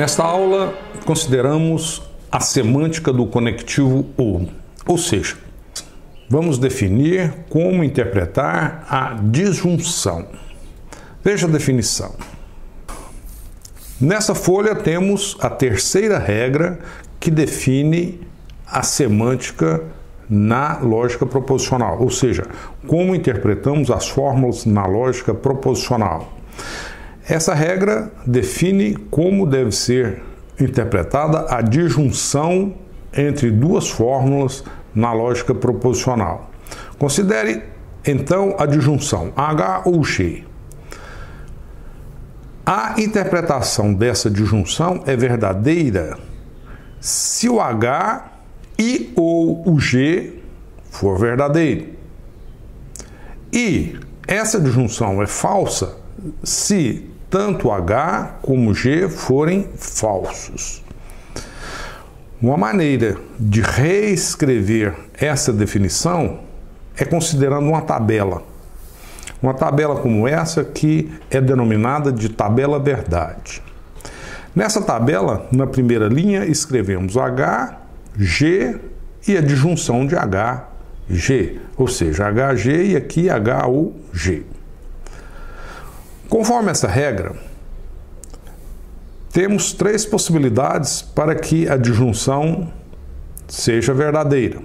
Nesta aula, consideramos a semântica do conectivo ou seja, vamos definir como interpretar a disjunção. Veja a definição. Nessa folha temos a terceira regra que define a semântica na lógica proposicional, ou seja, como interpretamos as fórmulas na lógica proposicional. Essa regra define como deve ser interpretada a disjunção entre duas fórmulas na lógica proposicional. Considere então a disjunção H ou G. A interpretação dessa disjunção é verdadeira se o H e ou o G for verdadeiro. E essa disjunção é falsa se tanto H como G forem falsos. Uma maneira de reescrever essa definição é considerando uma tabela. Uma tabela como essa que é denominada de tabela verdade. Nessa tabela, na primeira linha, escrevemos H, G e a disjunção de H, G, ou seja, HG e aqui H ou G. Conforme essa regra, temos três possibilidades para que a disjunção seja verdadeira.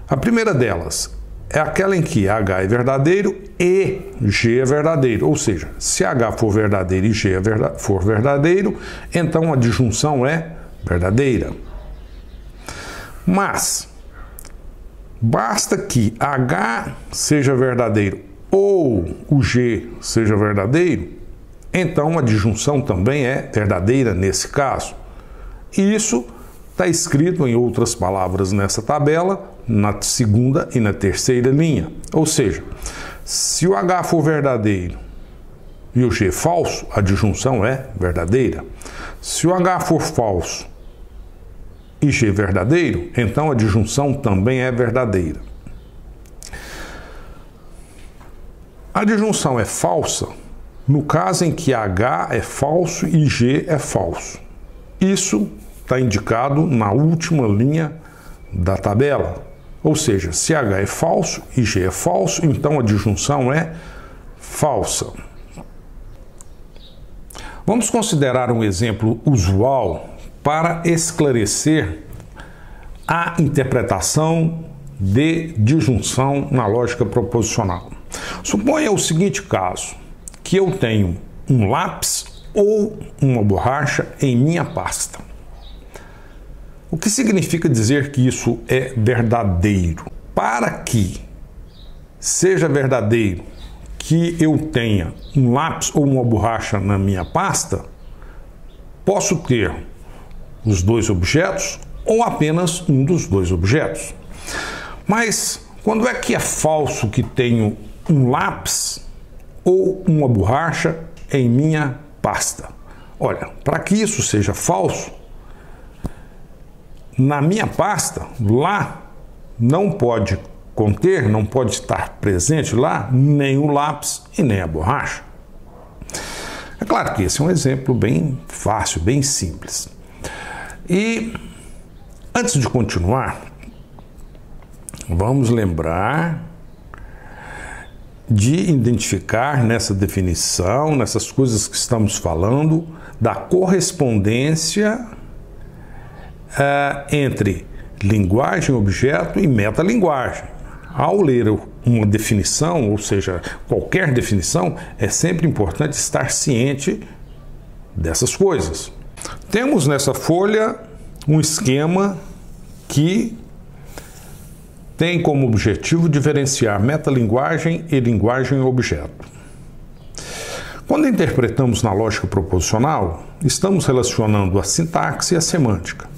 A primeira delas é aquela em que H é verdadeiro e G é verdadeiro, ou seja, se H for verdadeiro e G for verdadeiro, então a disjunção é verdadeira. Mas basta que H seja verdadeiro ou o G seja verdadeiro, então a disjunção também é verdadeira nesse caso. E isso está escrito em outras palavras nessa tabela, na segunda e na terceira linha. Ou seja, se o H for verdadeiro e o G falso, a disjunção é verdadeira. Se o H for falso e G verdadeiro, então a disjunção também é verdadeira. A disjunção é falsa no caso em que H é falso e G é falso. Isso está indicado na última linha da tabela. Ou seja, se H é falso e G é falso, então a disjunção é falsa. Vamos considerar um exemplo usual para esclarecer a interpretação de disjunção na lógica proposicional. Suponha o seguinte caso, que eu tenho um lápis ou uma borracha em minha pasta. O que significa dizer que isso é verdadeiro? Para que seja verdadeiro que eu tenha um lápis ou uma borracha na minha pasta, posso ter os dois objetos ou apenas um dos dois objetos. Mas quando é que é falso que tenho um lápis ou uma borracha em minha pasta? Olha, para que isso seja falso, na minha pasta, lá, não pode conter, não pode estar presente lá nem o lápis e nem a borracha. É claro que esse é um exemplo bem fácil, bem simples. E antes de continuar, vamos lembrar de identificar nessa definição, nessas coisas que estamos falando, da correspondência entre linguagem-objeto e metalinguagem. Ao ler uma definição, ou seja, qualquer definição, é sempre importante estar ciente dessas coisas. Temos nessa folha um esquema que tem como objetivo diferenciar metalinguagem e linguagem-objeto. Quando interpretamos na lógica proposicional, estamos relacionando a sintaxe e a semântica.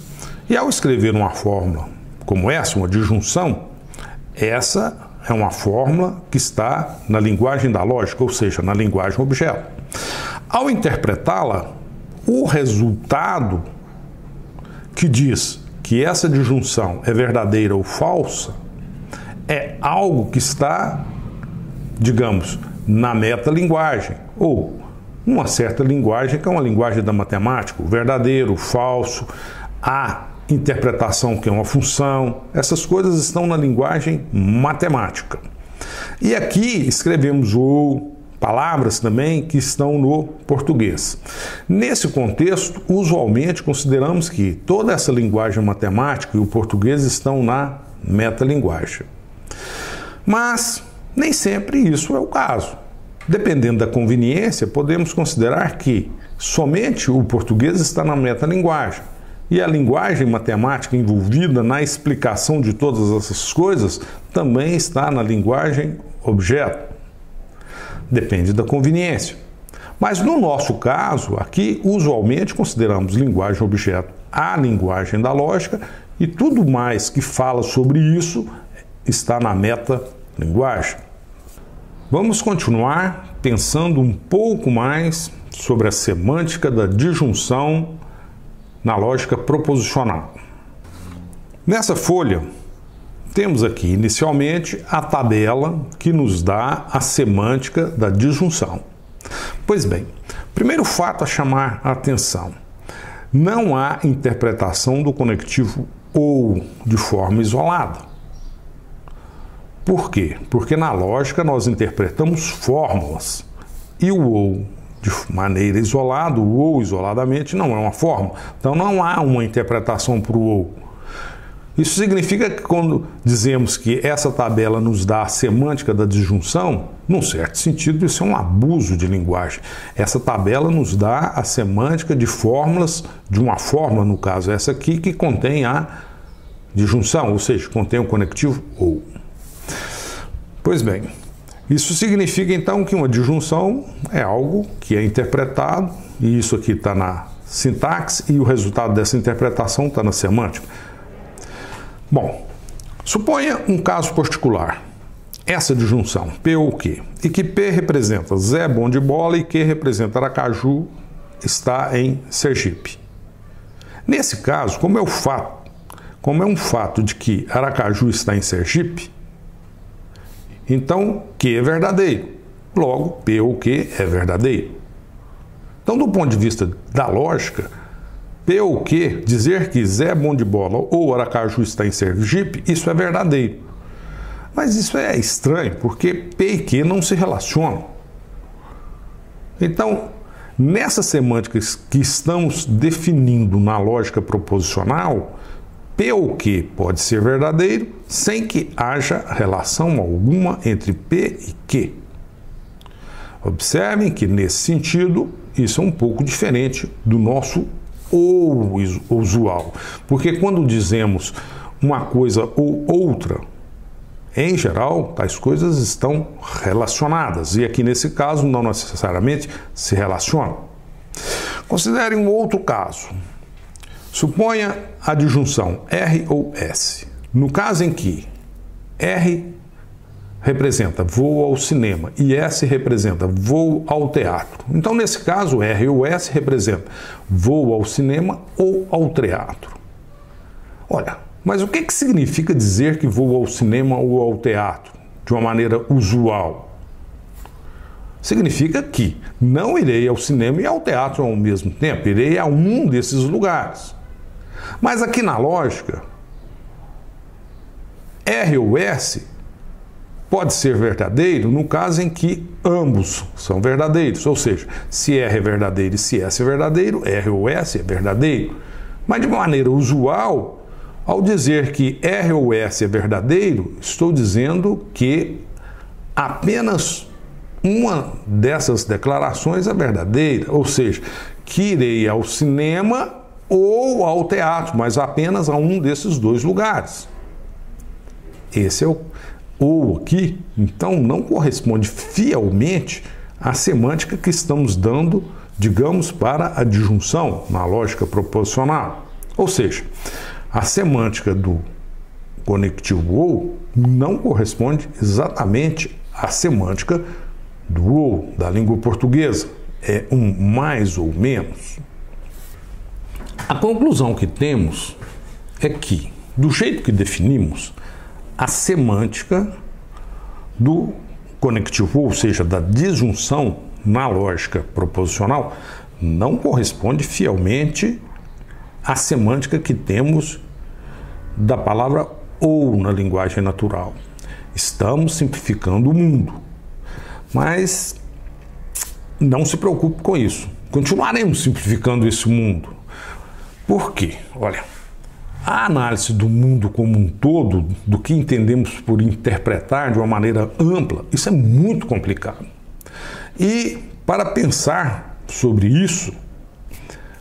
E ao escrever uma fórmula como essa, uma disjunção, essa é uma fórmula que está na linguagem da lógica, ou seja, na linguagem objeto. Ao interpretá-la, o resultado que diz que essa disjunção é verdadeira ou falsa é algo que está, digamos, na metalinguagem ou uma certa linguagem, que é uma linguagem da matemática, o verdadeiro, o falso, a interpretação, que é uma função. Essas coisas estão na linguagem matemática. E aqui escrevemos ou, palavras também que estão no português. Nesse contexto, usualmente consideramos que toda essa linguagem matemática e o português estão na metalinguagem. Mas nem sempre isso é o caso. Dependendo da conveniência, podemos considerar que somente o português está na metalinguagem e a linguagem matemática envolvida na explicação de todas essas coisas também está na linguagem objeto. Depende da conveniência. Mas no nosso caso, aqui, usualmente consideramos linguagem objeto a linguagem da lógica e tudo mais que fala sobre isso está na metalinguagem. Vamos continuar pensando um pouco mais sobre a semântica da disjunção na lógica proposicional. Nessa folha, temos aqui inicialmente a tabela que nos dá a semântica da disjunção. Pois bem, primeiro fato a chamar a atenção: não há interpretação do conectivo ou de forma isolada. Por quê? Porque na lógica nós interpretamos fórmulas e o ou de maneira isolada, o ou isoladamente não é uma fórmula. Então não há uma interpretação para o ou. Isso significa que quando dizemos que essa tabela nos dá a semântica da disjunção, num certo sentido isso é um abuso de linguagem. Essa tabela nos dá a semântica de fórmulas, de uma fórmula, no caso essa aqui, que contém a disjunção, ou seja, contém o conectivo ou. Pois bem, isso significa então que uma disjunção é algo que é interpretado, e isso aqui está na sintaxe, e o resultado dessa interpretação está na semântica. Bom, suponha um caso particular, essa disjunção, P ou Q, e que P representa Zé bom de bola e Q representa Aracaju está em Sergipe. Nesse caso, como é um fato de que Aracaju está em Sergipe, então Q é verdadeiro, logo P ou Q é verdadeiro. Então, do ponto de vista da lógica, P ou Q, dizer que Zé é bom de bola ou Aracaju está em Sergipe, isso é verdadeiro. Mas isso é estranho, porque P e Q não se relacionam. Então, nessas semânticas que estamos definindo na lógica proposicional, P ou Q pode ser verdadeiro sem que haja relação alguma entre P e Q. Observem que, nesse sentido, isso é um pouco diferente do nosso ou usual. Porque quando dizemos uma coisa ou outra, em geral, tais coisas estão relacionadas. E aqui, nesse caso, não necessariamente se relacionam. Considere um outro caso. Suponha a disjunção R ou S. No caso em que R representa vou ao cinema e S representa vou ao teatro. Então, nesse caso, R ou S representa vou ao cinema ou ao teatro. Olha, mas o que significa dizer que vou ao cinema ou ao teatro de uma maneira usual? Significa que não irei ao cinema e ao teatro ao mesmo tempo, irei a um desses lugares. Mas aqui na lógica, R ou S pode ser verdadeiro no caso em que ambos são verdadeiros, ou seja, se R é verdadeiro e se S é verdadeiro, R ou S é verdadeiro. Mas de maneira usual, ao dizer que R ou S é verdadeiro, estou dizendo que apenas uma dessas declarações é verdadeira, ou seja, que irei ao cinema ou ao teatro, mas apenas a um desses dois lugares. Esse é o ou aqui, então não corresponde fielmente à semântica que estamos dando, digamos, para a disjunção na lógica proposicional. Ou seja, a semântica do conectivo ou não corresponde exatamente à semântica do ou da língua portuguesa. É um mais ou menos. A conclusão que temos é que, do jeito que definimos, a semântica do conectivo, ou seja, da disjunção na lógica proposicional, não corresponde fielmente à semântica que temos da palavra ou na linguagem natural. Estamos simplificando o mundo. Mas não se preocupe com isso. Continuaremos simplificando esse mundo. Por quê? Olha, a análise do mundo como um todo, do que entendemos por interpretar de uma maneira ampla, isso é muito complicado. E para pensar sobre isso,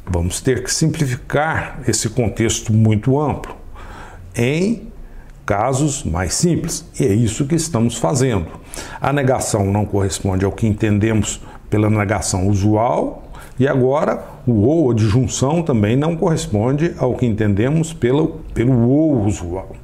vamos ter que simplificar esse contexto muito amplo em casos mais simples. E é isso que estamos fazendo. A negação não corresponde ao que entendemos pela negação usual, e agora o ou, a disjunção, também não corresponde ao que entendemos pelo ou usual.